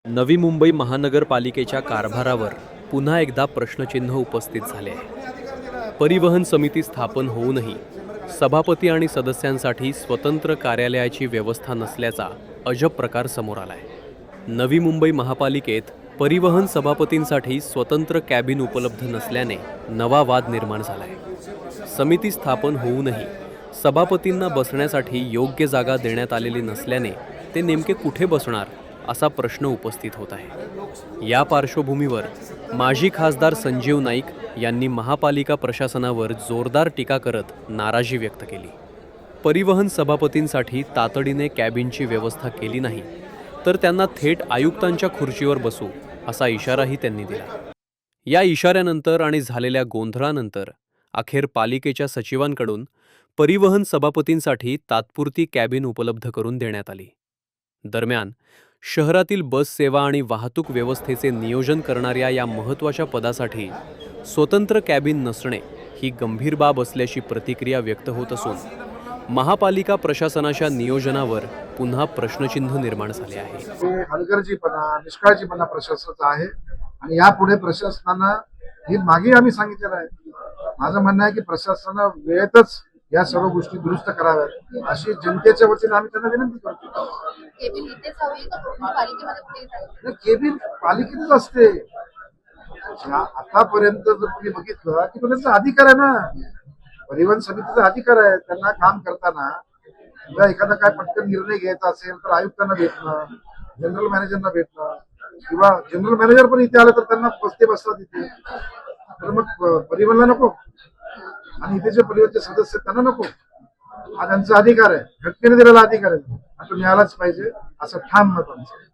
नवी मुंबई महानगरपालिकेच्या कारभारावर पुन्हा एकदा प्रश्नचिन्ह उपस्थित झाले आहे। परिवहन समिती स्थापन होऊनही सभापती आणि सदस्यांसाठी स्वतंत्र कार्यालयाची व्यवस्था नसल्याचा अजब प्रकार समोर आलाय। नवी मुंबई महापालिकेत परिवहन सभापतींसाठी स्वतंत्र कॅबिन उपलब्ध नसल्याने नवा वाद निर्माण झालाय। समिती स्थापन होऊनही सभापतींना बसण्यासाठी योग्य जागा देण्यात आलेली नसल्याने ते नेमके कुठे बसणार असा प्रश्न उपस्थित होत आहे। या पार्श्वभूमीवर माजी खासदार संजीव नाईक यांनी महापालिका प्रशासनावर जोरदार टीका करत नाराजी व्यक्त केली। परिवहन सभापतींसाठी तातडीने कॅबिनची व्यवस्था केली नाही तर त्यांना थेट आयुक्तांच्या खुर्चीवर बसू असा इशाराही त्यांनी दिला। या इशाऱ्यानंतर आणि झालेल्या गोंधळानंतर अखेर पालिकेच्या सचिवांकडून परिवहन सभापतींसाठी तात्पुरती कॅबिन उपलब्ध करून देण्यात आली। दरम्यान शहरातील बस सेवा आणि वाहतूक व्यवस्थेचे नियोजन करणाऱ्या या महत्त्वाच्या पदासाठी स्वतंत्र कॅबिन नसणे ही गंभीर बाब असल्याची प्रतिक्रिया व्यक्त होत असून महापालिका प्रशासनाच्या नियोजनावर पुन्हा प्रश्नचिन्ह निर्माण झाले आहे। हलगर्जीपणा, निष्काळजीपणा प्रशासनाचा आहे आणि यापुढे प्रशासनानं ही मागे आम्ही सांगितलेलं आहे। माझं म्हणणं आहे की प्रशासनानं वेळेतच या सर्व गोष्टी दुरुस्त कराव्यात अशी जनतेच्या वतीने आम्ही त्यांना विनंती करतो। केबिन पालिकेतच असते। आतापर्यंत जर तुम्ही बघितलं की त्यांचा अधिकार आहे ना, परिवहन समितीचा अधिकार आहे। त्यांना काम करताना जर एखादा काय पटकन निर्णय घ्यायचा असेल तर आयुक्तांना भेटणं, जनरल मॅनेजरना भेटणं किंवा जनरल मॅनेजर पण इथे आलं तर त्यांना बसतात इथे। तर मग परिवहनला नको आणि इथे जे परिवारचे सदस्य त्यांना नको, हा त्यांचा अधिकार आहे, घटनेने दिलेला अधिकार आहे, तो मिळालाच पाहिजे असं ठाम मत आमचं।